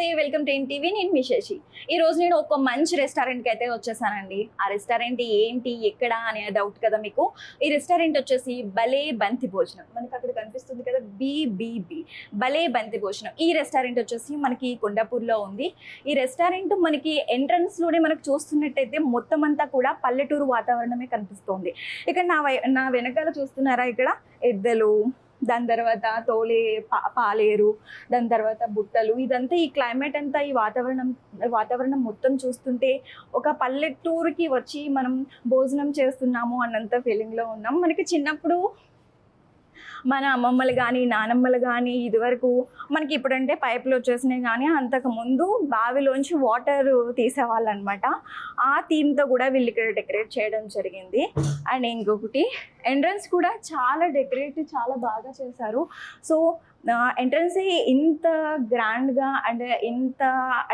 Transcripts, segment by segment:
నమస్తే, welcome to TV. నేను మీ శశి. ఈ రోజు నేను ఒక మంచి రెస్టారెంట్కి అయితే వచ్చేసానండి. ఆ రెస్టారెంట్ ఏంటి, ఎక్కడ అనే డౌట్ కదా మీకు. ఈ రెస్టారెంట్ వచ్చేసి భలే బంతి భోజనం. మనకి అక్కడ కనిపిస్తుంది కదా, BBB భలే బంతి భోజనం. ఈ రెస్టారెంట్ వచ్చేసి మనకి కొండాపూర్లో ఉంది. ఈ రెస్టారెంట్ మనకి ఎంట్రన్స్లోనే మనకు చూస్తున్నట్టయితే మొత్తం అంతా కూడా పల్లెటూరు వాతావరణమే కనిపిస్తుంది. ఇక్కడ నా వెనకాల చూస్తున్నారా, ఇక్కడ ఎద్దలు, దాని తర్వాత పాలేరు, దాని తర్వాత బుట్టలు, ఇదంతా ఈ క్లైమేట్ అంతా, ఈ వాతావరణం మొత్తం చూస్తుంటే ఒక పల్లెటూరుకి వచ్చి మనం భోజనం చేస్తున్నాము అన్నంత ఫీలింగ్లో ఉన్నాం. మనకి చిన్నప్పుడు మన అమ్మమ్మలు కానీ నానమ్మలు కానీ ఇదివరకు మనకి ఇప్పుడంటే పైపులు వచ్చేసినాయి, కానీ అంతకుముందు బావిలోంచి వాటర్ తీసేవాళ్ళు అనమాట. ఆ థీమ్తో కూడా వీళ్ళు ఇక్కడ డెకరేట్ చేయడం జరిగింది. అండ్ ఇంకొకటి ఎంట్రన్స్ కూడా చాలా చాలా బాగా చేశారు. సో ఎంట్రన్స్ ఇంత గ్రాండ్గా అండ్ ఇంత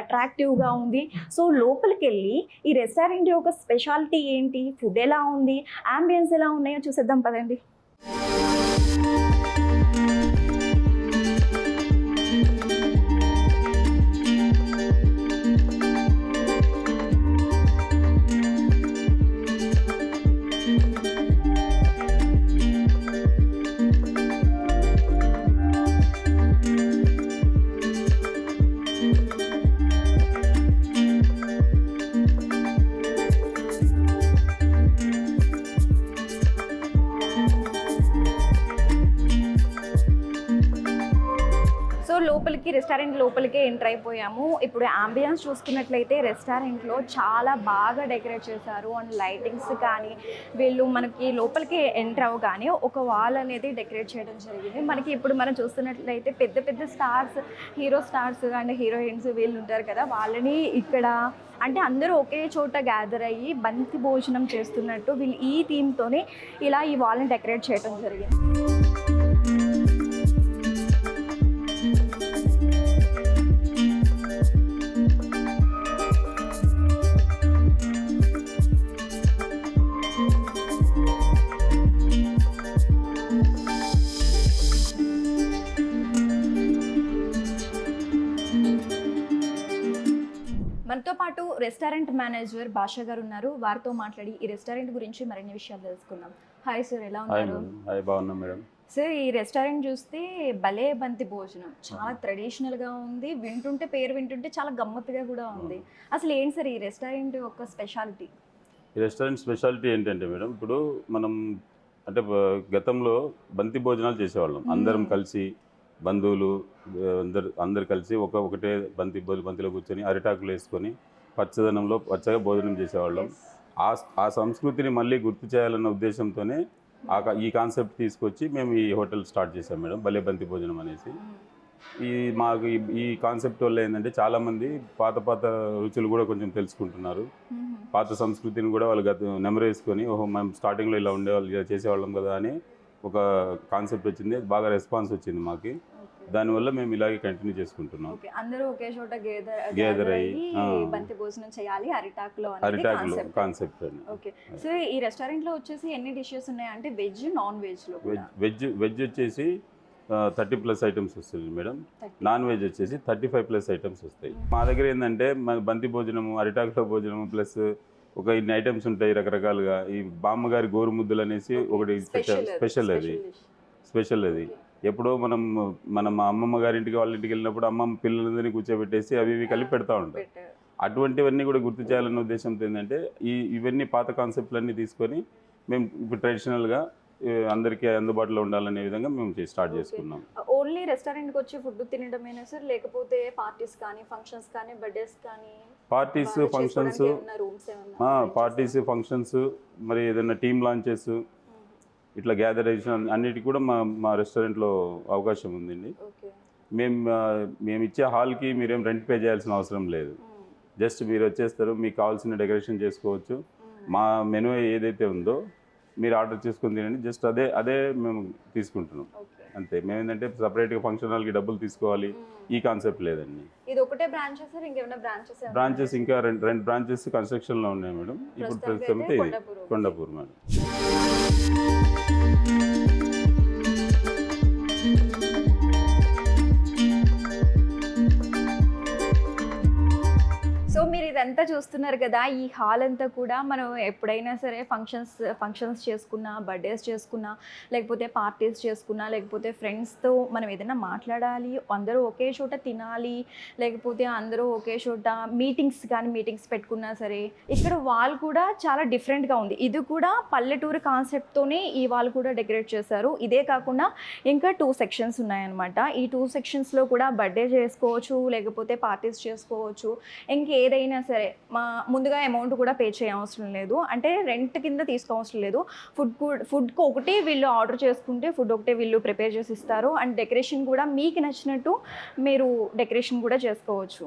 అట్రాక్టివ్గా ఉంది. సో లోపలికి వెళ్ళి ఈ రెస్టారెంట్ యొక్క స్పెషాలిటీ ఏంటి, ఫుడ్ ఎలా ఉంది, అంబియన్స్ ఎలా ఉన్నాయో చూసేద్దాం పదండి. రెస్టారెంట్ లోపలికే ఎంటర్ అయిపోయాము. ఇప్పుడు అంబియన్స్ చూసుకున్నట్లయితే రెస్టారెంట్లో చాలా బాగా డెకరేట్ చేశారు. అండ్ లైటింగ్స్ కానీ వీళ్ళు మనకి లోపలికి ఎంటర్ అవ్వగానే ఒక వాల్ అనేది డెకరేట్ చేయడం జరిగింది. మనకి ఇప్పుడు మనం చూస్తున్నట్లయితే పెద్ద పెద్ద stars, hero stars and heroines వీళ్ళు ఉంటారు కదా, వాళ్ళని ఇక్కడ అంటే అందరూ ఒకే చోట గ్యాదర్ అయ్యి బంతి భోజనం చేస్తున్నట్టు వీళ్ళు ఈ థీమ్తోనే ఇలా ఈ వాల్ని డెకరేట్ చేయడం జరిగింది. మనతో పాటు రెస్టారెంట్ మేనేజర్ భాషా గారు ఉన్నారు. వారితో మాట్లాడి ఈ రెస్టారెంట్ గురించి మరిన్ని విషయాలు తెలుసుకుందాం. హాయ్ సార్, ఎలా ఉన్నారు? బాగున్నాం మేడం. సార్, ఈ రెస్టారెంట్ చూస్తే భలే బంతి భోజనం చాలా ట్రెడిషనల్గా ఉంది. పేరు వింటుంటే చాలా గమ్మత్తుగా కూడా ఉంది. అసలు ఏంటి సార్ ఈ రెస్టారెంట్ యొక్క స్పెషాలిటీ? ఈ రెస్టారెంట్ స్పెషాలిటీ ఏంటంటే మేడం, ఇప్పుడు మనం అంటే గతంలో బంతి భోజనాలు చేసేవాళ్ళం. అందరం కలిసి బంధువులు అందరు కలిసి ఒకటే బంతిలో కూర్చొని అరిటాకులు వేసుకొని పచ్చగా భోజనం చేసేవాళ్ళం. ఆ సంస్కృతిని మళ్ళీ గుర్తు చేయాలన్న ఉద్దేశంతోనే ఈ కాన్సెప్ట్ తీసుకొచ్చి మేము ఈ హోటల్ స్టార్ట్ చేసాం మేడం, భలే బంతి భోజనం అనేసి. మాకు ఈ కాన్సెప్ట్ వల్ల ఏంటంటే చాలామంది పాత రుచులు కూడా కొంచెం తెలుసుకుంటున్నారు. పాత సంస్కృతిని కూడా వాళ్ళు నెమరేసుకొని, మేము స్టార్టింగ్లో ఇలా ఉండేవాళ్ళు, ఇలా చేసేవాళ్ళం కదా అని ఒక కాన్సెప్ట్ వచ్చింది. బాగా రెస్పాన్స్ వచ్చింది మాకు. దానివల్ల మేము ఇలాగే కంటిన్యూ చేసుకుంటున్నాం. అందరూ ఒకే చోట గ్యాదర్ అయ్యి బంతి భోజనం చేయాలి అరిటాకులో కాన్సెప్ట్. ఓకే. సో ఈ రెస్టారెంట్ లో వచ్చేసి ఎన్ని డిషెస్ ఉన్నాయి అంటే వెజ్, నాన్ వెజ్ లో? వెజ్ వచ్చేసి 30+ ఐటమ్స్ వస్తుంది మేడం. నాన్ వెజ్ వచ్చేసి 35+ ఐటమ్స్ వస్తాయి. మా దగ్గర ఏంటంటే బంతి భోజనము, అరిటాకులో భోజనము ప్లస్ ఒక ఇన్ని ఐటమ్స్ ఉంటాయి రకరకాలుగా. ఈ బామ్మగారి గోరు ముద్దలు అనేసి ఒకటి స్పెషల్ అది. ఎప్పుడో మనం అమ్మమ్మ గారింటికి వాళ్ళ ఇంటికి వెళ్ళినప్పుడు అమ్మమ్మ పిల్లలందరినీ కూర్చోబెట్టేసి అవి కలిపి పెడతా ఉంటాయి. అటువంటివన్నీ కూడా గుర్తు చేయాలన్న ఉద్దేశంతో ఏంటంటే ఇవన్నీ పాత కాన్సెప్ట్లన్నీ తీసుకొని మేము ఇప్పుడు ట్రెడిషనల్గా అందరికీ అందుబాటులో ఉండాలనే విధంగా మేము స్టార్ట్ చేసుకున్నాం. ఓన్లీ రెస్టారెంట్కి వచ్చి ఫుడ్ తినడమేనా సార్, లేకపోతే పార్టీస్ కానీ, ఫంక్షన్స్ కానీ, బర్త్డేస్ కానీ? పార్టీస్, ఫంక్షన్స్, మరి ఏదైనా టీమ్ లాంచెస్, ఇట్లా గ్యాదరేషన్ అన్నిటికీ కూడా మా రెస్టారెంట్లో అవకాశం ఉందండి. మేము ఇచ్చే హాల్కి మీరేం రెంట్ పే చేయాల్సిన అవసరం లేదు. జస్ట్ మీరు వచ్చేస్తారు, మీకు కావాల్సిన డెకరేషన్ చేసుకోవచ్చు. మా మెనూ ఏదైతే ఉందో మీరు ఆర్డర్ చేసుకుని తినండి. జస్ట్ అదే మేము తీసుకుంటున్నాం అంతే. మేము ఏంటంటే సపరేట్గా ఫంక్షన్ హాల్కి డబ్బులు తీసుకోవాలి ఈ కాన్సెప్ట్ లేదండి. ఇది ఒకటే బ్రాంచెస్ ఇంకా రెండు బ్రాంచెస్ కన్స్ట్రక్షన్లో ఉన్నాయి మేడం. ఇప్పుడు ప్రస్తుతం కొండాపూర్ మేడం. చూస్తున్నారు కదా, ఈ హాల్ అంతా కూడా మనం ఎప్పుడైనా సరే ఫంక్షన్స్ చేసుకున్నా, బర్త్డేస్ చేసుకున్నా, లేకపోతే పార్టీస్ చేసుకున్నా, లేకపోతే ఫ్రెండ్స్తో మనం ఏదైనా మాట్లాడాలి, అందరూ ఒకే చోట తినాలి, లేకపోతే అందరూ ఒకే చోట మీటింగ్స్ పెట్టుకున్నా సరే, ఇక్కడ వాల్ కూడా చాలా డిఫరెంట్గా ఉంది. ఇది కూడా పల్లెటూరు కాన్సెప్ట్తోనే ఈ వాల్ కూడా డెకరేట్ చేశారు. ఇదే కాకుండా ఇంకా 2 సెక్షన్స్ ఉన్నాయన్నమాట. ఈ 2 సెక్షన్స్లో కూడా బర్త్డే చేసుకోవచ్చు, లేకపోతే పార్టీస్ చేసుకోవచ్చు, ఇంకేదైనా సరే. ముందుగా అమౌంట్ కూడా పే చేయవసరం లేదు, అంటే రెంట్ కింద తీసుకోవసరం లేదు. ఫుడ్కి ఒకటి వీళ్ళు ఆర్డర్ చేసుకుంటే ఫుడ్ ఒకటే వీళ్ళు ప్రిపేర్ చేసి ఇస్తారు. అండ్ డెకరేషన్ కూడా మీకు నచ్చినట్టు మీరు డెకరేషన్ కూడా చేసుకోవచ్చు.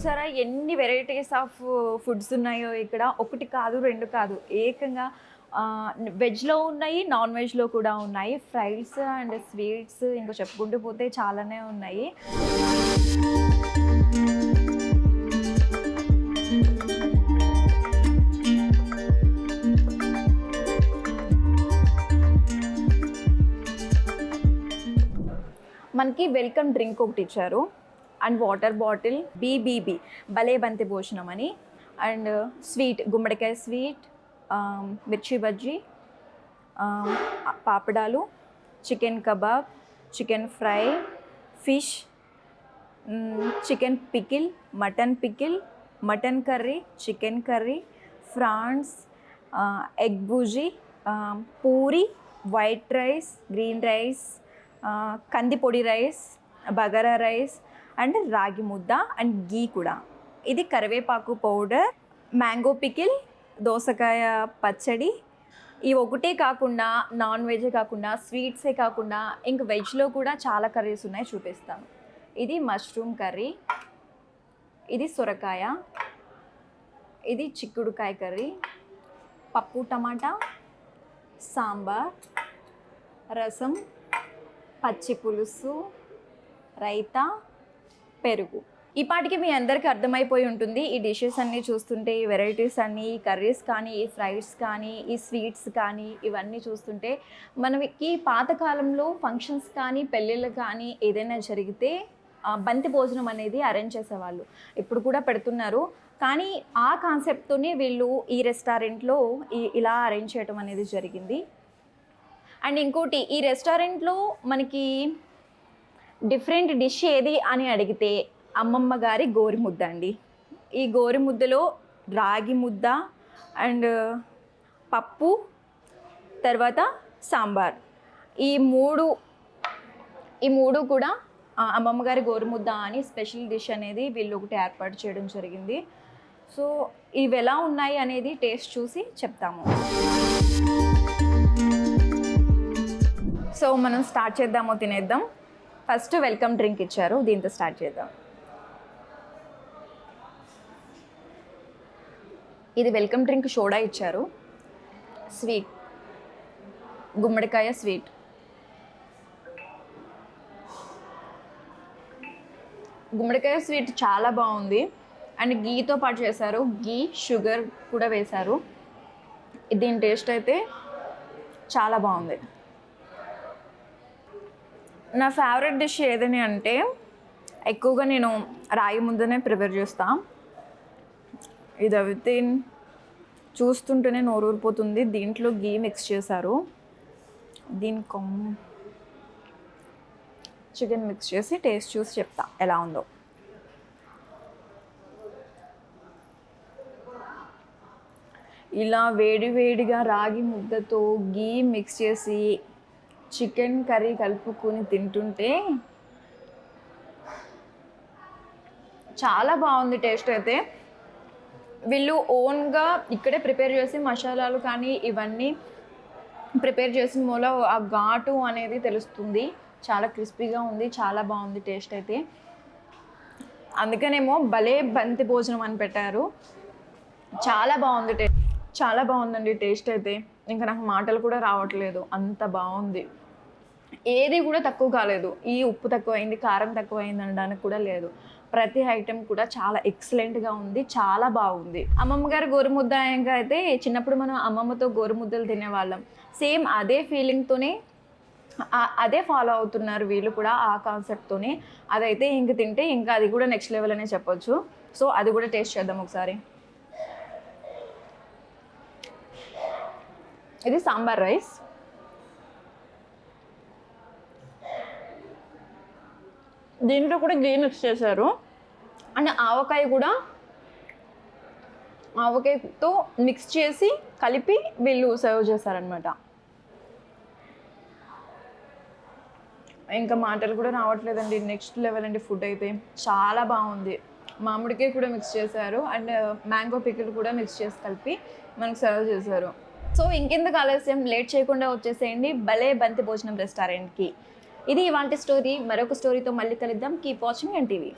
సరే, ఎన్ని వెరైటీస్ ఆఫ్ ఫుడ్స్ ఉన్నాయో ఇక్కడ. 1 కాదు 2 కాదు, ఏకంగా వెజ్లో ఉన్నాయి, నాన్ వెజ్లో కూడా ఉన్నాయి. ఫ్రైడ్స్ అండ్ స్వీట్స్ ఇంకా చెప్పుకుంటూ పోతే చాలానే ఉన్నాయి. మనకి వెల్కమ్ డ్రింక్ ఒకటి ఇచ్చారు, అండ్ వాటర్ బాటిల్, బీబీబీ భలే బంతి భోజనం అని. అండ్ స్వీట్, గుమ్మడికాయ స్వీట్, మిర్చి బజ్జీ, పాపడాలు, chicken kebab, chicken fry, fish, chicken pickle, mutton curry, chicken curry, prawns, egg bhurji, puri, white rice, green rice, కందిపొడి rice, bagara rice, and ragi mudda, and గీ కూడా. ఇది కరివేపాకు పౌడర్, మ్యాంగో పికిల్, దోసకాయ పచ్చడి. ఈ ఒకటే కాకుండా, నాన్ వెజే కాకుండా, స్వీట్సే కాకుండా ఇంక వెజ్లో కూడా చాలా కర్రీస్ ఉన్నాయి, చూపిస్తాను. ఇది మష్రూమ్ కర్రీ, ఇది సొరకాయ, ఇది చిక్కుడుకాయ కర్రీ, పప్పు టమాటా, సాంబార్, రసం, పచ్చి పులుసు, రైతా, పెరుగు. ఈ పాటికి మీ అందరికీ అర్థమైపోయి ఉంటుంది. ఈ డిషెస్ అన్నీ చూస్తుంటే, ఈ వెరైటీస్ అన్నీ, ఈ కర్రీస్ కానీ, ఈ ఫ్రైడ్స్ కానీ, ఈ స్వీట్స్ కానీ, ఇవన్నీ చూస్తుంటే మనకి పాతకాలంలో ఫంక్షన్స్ కానీ, పెళ్ళిళ్ళు కానీ ఏదైనా జరిగితే బంతి భోజనం అనేది అరేంజ్ చేసేవాళ్ళు. ఇప్పుడు కూడా పెడుతున్నారు, కానీ ఆ కాన్సెప్ట్తోనే వీళ్ళు ఈ రెస్టారెంట్లో ఇలా అరేంజ్ చేయడం అనేది జరిగింది. అండ్ ఇంకోటి, ఈ రెస్టారెంట్లో మనకి డిఫరెంట్ డిష్ ఏది అని అడిగితే అమ్మమ్మ గారి గోరిముద్ద అండి. ఈ గోరిముద్దలో రాగి ముద్ద అండ్ పప్పు, తర్వాత సాంబార్, ఈ మూడు కూడా అమ్మమ్మ గారి గోరిముద్ద అని స్పెషల్ డిష్ అనేది వీళ్ళు ఒకటి ఏర్పాటు చేయడం జరిగింది. సో ఇవి ఎలా ఉన్నాయి అనేది టేస్ట్ చూసి చెప్తాము. సో మనం స్టార్ట్ చేద్దామో, తినేద్దాం. ఫస్ట్ వెల్కమ్ డ్రింక్ ఇచ్చారు, దీంతో స్టార్ట్ చేద్దాం. ఇది వెల్కమ్ డ్రింక్ సోడా ఇచ్చారు. స్వీట్, గుమ్మడికాయ స్వీట్, గుమ్మడికాయ స్వీట్ చాలా బాగుంది. అండ్ గీతో పాటు చేశారు, గీ, షుగర్ కూడా వేశారు. దీని టేస్ట్ అయితే చాలా బాగుంది. నా ఫేవరెట్ డిష్ ఏదని అంటే ఎక్కువగా నేను రాగి ముద్దనే ప్రిపేర్ చేస్తాను. ఇది అయితే చూస్తుంటేనే నోరూరిపోతుంది. దీంట్లో గీ మిక్స్ చేశారు, దీనికి చికెన్ మిక్స్ చేసి టేస్ట్ చూసి చెప్తా ఎలా ఉందో. ఇలా వేడివేడిగా రాగి ముద్దతో గీ మిక్స్ చేసి చికెన్ కర్రీ కలుపుకొని తింటుంటే చాలా బాగుంది టేస్ట్ అయితే. వీళ్ళు ఓన్గా ఇక్కడే ప్రిపేర్ చేసి మసాలాలు కానీ ఇవన్నీ ప్రిపేర్ చేసిన మూల ఆ ఘాటు అనేది తెలుస్తుంది. చాలా క్రిస్పీగా ఉంది, చాలా బాగుంది టేస్ట్ అయితే. అందుకనేమో భలే బంతి భోజనం అని పెట్టారు. చాలా బాగుంది చాలా బాగుందండి టేస్ట్ అయితే. ఇంకా నాకు మాటలు కూడా రావట్లేదు, అంత బాగుంది. ఏది కూడా తక్కువ కాలేదు. ఈ ఉప్పు తక్కువైంది, కారం తక్కువైంది అనడానికి కూడా లేదు. ప్రతి ఐటెం కూడా చాలా ఎక్సలెంట్గా ఉంది, చాలా బాగుంది. అమ్మమ్మ గారు గోరుముద్ద ఇంకా అయితే చిన్నప్పుడు మనం అమ్మమ్మతో గోరుముద్దలు తినేవాళ్ళం. సేమ్ అదే ఫీలింగ్తోనే అదే ఫాలో అవుతున్నారు వీళ్ళు కూడా, ఆ కాన్సెప్ట్తోనే. అదైతే ఇంక తింటే ఇంకా అది కూడా నెక్స్ట్ లెవెల్ అనే చెప్పొచ్చు. సో అది కూడా టేస్ట్ చేద్దాం ఒకసారి. ఇది సాంబార్ రైస్. దీంట్లో కూడా గీ మిక్స్ చేశారు. అండ్ ఆవకాయతో మిక్స్ చేసి కలిపి వీళ్ళు సర్వ్ చేశారనమాట. ఇంకా మాటలు కూడా రావట్లేదండి, నెక్స్ట్ లెవెల్ అండి. ఫుడ్ అయితే చాలా బాగుంది. మామిడికాయ కూడా మిక్స్ చేశారు అండ్ మ్యాంగో పికిల్ కూడా మిక్స్ చేసి కలిపి మనకు సర్వ్ చేశారు. సో ఇంకెందుకు ఆలస్యం, లేట్ చేయకుండా వచ్చేసేయండి భలే బంతి భోజనం రెస్టారెంట్కి. ఇది ఇవాంటి స్టోరీ. మరొక స్టోరీతో మళ్ళీ కలుద్దాం. Keep watching NTV.